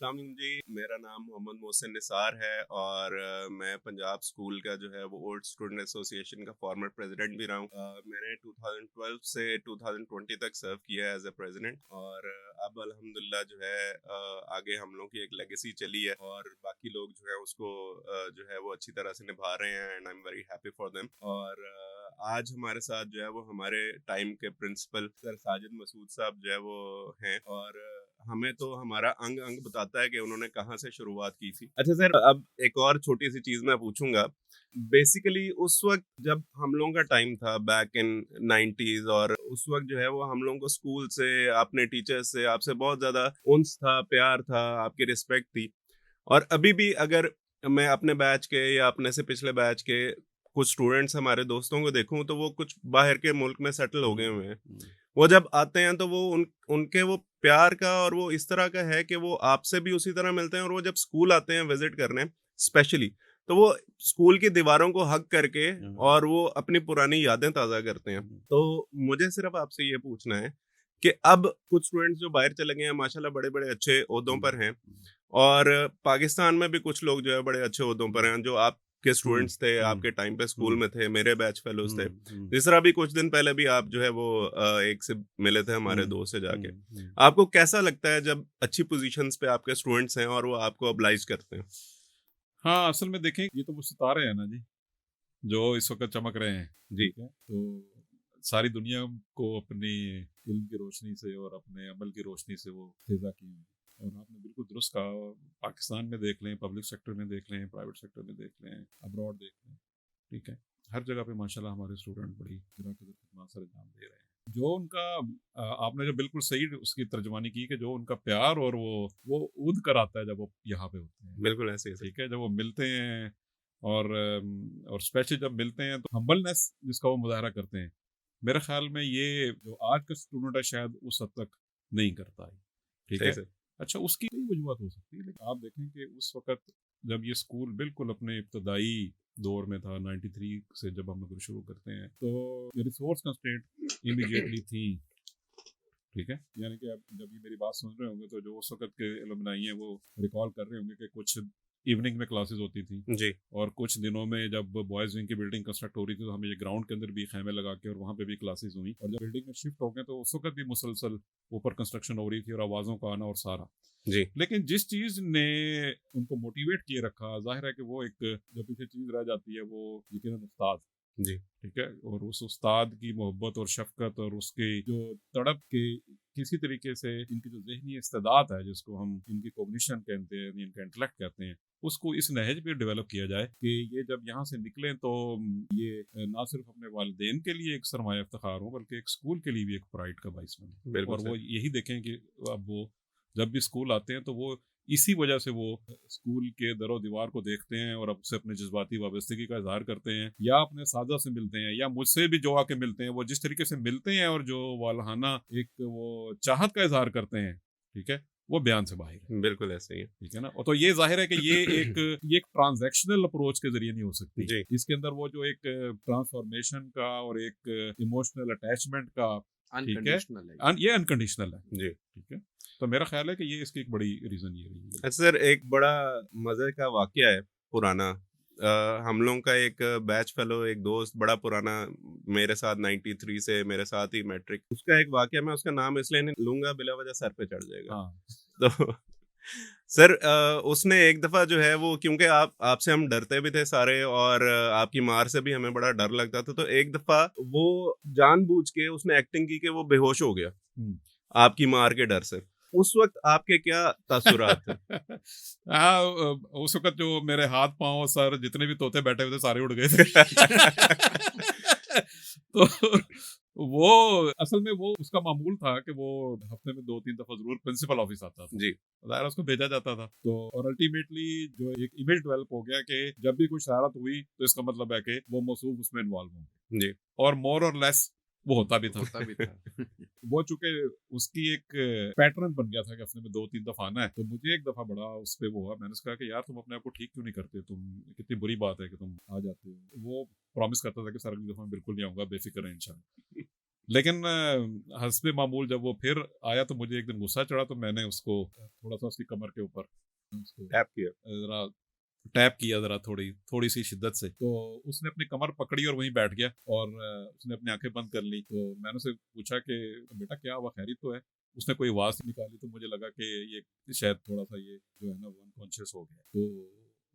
अस्सलाम जी, मेरा नाम मोहम्मद मोहसिन निसार है और मैं पंजाब स्कूल का जो है वो ओल्ड स्टूडेंट एसोसिएशन का फॉर्मर प्रेसिडेंट भी रहा हूँ। मैंने 2012 से 2020 तक सर्व किया है एज ए प्रेसिडेंट और अब अल्हम्दुलिल्लाह जो है आगे हम लोग की एक लेगेसी चली है और बाकी लोग जो है उसको जो है वो अच्छी तरह से निभा रहे हैं and I am very happy for them. और आज हमारे साथ जो है वो हमारे टाइम के प्रिंसिपल सर साजिद मसूद साहब जो है वो हैं और हमें तो हमारा अंग अंग बताता है कि उन्होंने कहाँ से शुरुआत की थी। अच्छा सर, अब एक और छोटी सी चीज मैं पूछूंगा। बेसिकली उस वक्त जब हम लोगों का टाइम था बैक इन 90s, और उस वक्त जो है वो हम लोगों को स्कूल से, अपने टीचर्स से, आपसे बहुत ज्यादा उन्स था, प्यार था, आपकी रिस्पेक्ट थी। और अभी भी अगर मैं अपने बैच के या अपने से पिछले बैच के कुछ स्टूडेंट्स हमारे दोस्तों को देखूं तो वो कुछ बाहर के मुल्क में सेटल हो गए हुए हैं। वो जब आते हैं तो वो उनके वो प्यार का और वो इस तरह का है कि वो आपसे भी उसी तरह मिलते हैं, और वो जब स्कूल आते हैं विजिट करने स्पेशली, तो वो स्कूल की दीवारों को हग करके और वो अपनी पुरानी यादें ताज़ा करते हैं। तो मुझे सिर्फ आपसे ये पूछना है कि अब कुछ स्टूडेंट्स जो बाहर चले गए हैं, माशाल्लाह बड़े बड़े अच्छे ओहदों पर हैं, और पाकिस्तान में भी कुछ लोग जो है बड़े अच्छे ओहदों पर हैं जो आपके स्टूडेंट्स थे, आपके टाइम पे स्कूल में थे, मेरे बैच फेलोज थे। जिस तरह भी कुछ दिन पहले भी आप जो है वो एक से मिले थे हमारे दोस्त से जाके। आपको कैसा लगता है जब अच्छी पोजीशंस पे आपके स्टूडेंट्स हैं और वो आपको ऑब्लाइज करते हैं? हाँ, असल में देखें ये तो वो सितारे हैं ना जी, जो इस वक्त चमक रहे हैं। जी। ठीक है, तो सारी दुनिया को अपनी इल्म की रोशनी से और अपने अमल की रोशनी से वो फिजा किए हैं। और आपने बिल्कुल दुरुस्त कहा, पाकिस्तान में देख लें, पब्लिक सेक्टर में देख लें, प्राइवेट सेक्टर में देख लें, अब्रॉड देख लें, ठीक है, हर जगह पे माशाल्लाह हमारे स्टूडेंट बड़ी तरह की खिदमत सर अंजाम दे रहे हैं। जो उनका आपने जो बिल्कुल सही उसकी तर्जुमानी की कि जो उनका प्यार और वो ऊद कर आता है जब वो यहाँ पे होते हैं। बिल्कुल ऐसे ही सर। ठीक है, जब वो मिलते हैं और स्पेशली जब मिलते हैं तो हम्बलनेस जिसका वो मुजाहरा करते हैं, मेरे ख्याल में ये जो आज का स्टूडेंट है शायद उस हद तक नहीं करता है। ठीक सही है, सर। अच्छा उसकी कई वजूहत हो सकती है, लेकिन आप देखें कि उस वक्त जब ये स्कूल बिल्कुल अपने इब्तदाई दौर में था, 93 से जब हम लोग शुरू करते हैं, तो रिसोर्स कंस्ट्रेंट इमीडिएटली थी। ठीक है, यानी कि अब जब ये मेरी बात सुन रहे होंगे तो जो उस वक्त के एलुमनाई हैं वो रिकॉल कर रहे होंगे कि कुछ इवनिंग में क्लासेस होती थी, जी। और कुछ दिनों में जब बॉयज़ विंग की बिल्डिंग कंस्ट्रक्ट हो रही थी तो हमें ये ग्राउंड के अंदर भी खैमे लगा के और वहाँ पे भी क्लासेस हुई, और जब बिल्डिंग में शिफ्ट हो गए तो उस वक्त भी मुसलसल ऊपर कंस्ट्रक्शन हो रही थी और आवाज़ों का आना और सारा। जी। लेकिन जिस चीज़ ने उनको मोटिवेट किए रखा, जाहिर है कि वो एक जब पीछे चीज़ रह जाती है वो यकीनन उस्ताद। जी। ठीक है, और उस उस्ताद की मोहब्बत और शफकत और उसके जो तड़प के किसी तरीके से इनकी जो जहनी इस्तेदाद है जिसको हम इनकी कोग्निशन कहते हैं, इनका इंटेलेक्ट कहते हैं, उसको इस नहज पे डेवलप किया जाए कि ये जब यहाँ से निकलें तो ये ना सिर्फ अपने वालिदैन के लिए एक सरमाया इफ्तिखार हो बल्कि एक स्कूल के लिए भी एक प्राइड का बाइस बने। बिल्कुल और सर। वो यही देखें कि अब वो जब भी स्कूल आते हैं तो वो इसी वजह से वो स्कूल के दरो दीवार को देखते हैं और अब से अपने जज्बाती वाबस्तगी का इजहार करते हैं, या अपने साजा से मिलते हैं या मुझसे भी जो आके मिलते हैं, वो जिस तरीके से मिलते हैं और जो वालहाना एक वो चाहत का इजहार करते हैं, ठीक है, वो बयान से बाहर है। बिल्कुल ऐसे ही है। ठीक है ना, और तो ये जाहिर है कि ये एक ट्रांजैक्शनल अप्रोच के जरिए नहीं हो सकती। जी। इसके अंदर वो जो एक ट्रांसफॉर्मेशन का और एक इमोशनल अटैचमेंट का, ठीक है, अनकंडीशनल है ये अनकंडीशनल है। जी। ठीक है, तो मेरा ख्याल है कि ये इसकी एक बड़ी रीजन ये रही है। अच्छा सर, एक बड़ा मजे का वाकया है पुराना। हम लोगों का एक बैच फेलो, एक दोस्त बड़ा पुराना, मेरे साथ 93 से मेरे साथ ही मैट्रिक, उसका एक वाकया, मैं उसका नाम इसलिए नहीं लूंगा बिला वजह सर पे चढ़ जाएगा। हाँ। तो सर, उसने एक दफा जो है वो, क्योंकि आपसे हम डरते भी थे सारे और आपकी मार से भी हमें बड़ा डर लगता था, तो एक दफा वो जानबूझ के उसने एक्टिंग की कि वो बेहोश हो गया हम्म। आपकी मार के डर से। उस वक्त आपके क्या तासुरात थे? हाँ, उस वक्त जो मेरे हाथ पांव सर जितने भी तोते बैठे हुए थे सारे उड़ गए थे। तो वो असल में वो उसका मामूल था कि वो हफ्ते में 2-3 दफा जरूर प्रिंसिपल ऑफिस आता था, जी। जाहिर है उसको भेजा जाता था। तो और अल्टीमेटली जो एक इमेज डेवलप हो गया कि जब भी कोई शरारत हुई तो इसका मतलब है कि वो मौसूफ उसमें इन्वॉल्व होंगे, जी। और मोर और लेस वो होता भी था। होता भी था। वो चूंकि उसकी एक पैटर्न बन गया था कि हफ्ते में 2-3 दफा आना है, तो मुझे एक दफा बड़ा उस पे वो हुआ, मैंने उसका कहा कि यार तुम अपने आप को ठीक क्यों नहीं करते, तुम कितनी बुरी बात है कि तुम आ जाते हो। वो प्रॉमिस करता था कि सर अगली दफा मैं बिल्कुल नहीं आऊंगा, बेफिक्र है इंशाल्लाह। लेकिन हस्बे मामूल जब वो फिर आया तो मुझे एक दिन गुस्सा चढ़ा, तो मैंने उसको थोड़ा सा उसकी कमर के ऊपर उसको टैप किया। जरा टैप किया, जरा थोड़ी थोड़ी सी शिद्दत से। तो उसने अपनी कमर पकड़ी और वहीं बैठ गया, और उसने अपनी आंखें बंद कर ली। तो मैंने उससे पूछा कि बेटा क्या हुआ, खैरियत तो है? उसने कोई आवाज़ निकाली, तो मुझे लगा कि ये शायद थोड़ा सा ये जो है ना वो अनकॉन्शियस हो गया।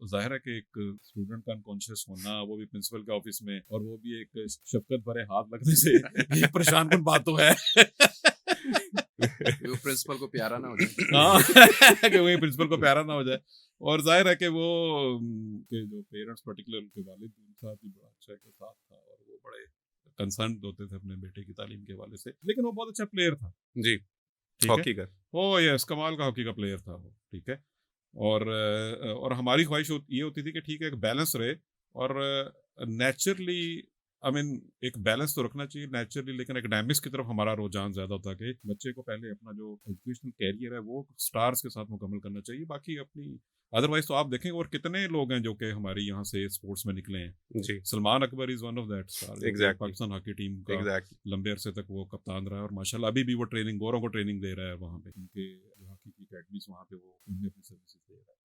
तो जाहिर है कि एक स्टूडेंट का अनकॉन्शियस होना, वो भी प्रिंसिपल के ऑफिस में, और वो भी एक शफकत भरे हाथ लगने से एक परेशान कुन बात तो है। वो प्रिंसिपल को प्यारा ना हो जाए। हाँ, कि वही प्रिंसिपल को प्यारा ना हो जाए। और जाहिर है कि वो के जो पेरेंट्स पर्टिकुलर उनके वालिद उनके साथ भी बड़ा अच्छा के साथ था, और वो बड़े कंसर्न होते थे अपने बेटे की तालीम के हवाले से। लेकिन वो बहुत अच्छा प्लेयर था जी, ठीक हॉकी है, का। ओ यस, कमाल का हॉकी का प्लेयर था वो, ठीक है। और हमारी ख्वाहिश ये होती थी कि ठीक है एक बैलेंस रहे, और नेचुरली आई मीन एक बैलेंस तो रखना चाहिए नेचुरली, लेकिन एकेडमिक्स की तरफ हमारा रुझान ज़्यादा होता है कि बच्चे को पहले अपना जो एजुकेशनल कैरियर है वो स्टार्स के साथ मुकम्मल करना चाहिए, बाकी अपनी अदरवाइज तो आप देखेंगे और कितने लोग हैं जो कि हमारे यहाँ से स्पोर्ट्स में निकले हैं। जी, Salman Akbar is one of that star, Exactly. Pakistan hockey team का एग्जैक्टली। लंबे अरसे तक वो कप्तान रहा है, और माशाल्लाह अभी भी वो ट्रेनिंग, गोरों को ट्रेनिंग दे रहा है वहाँ पे, उनके जो हॉकी की अकेडमीज वहाँ पे वो उनमें अपनी सर्विसेज दे रहा है।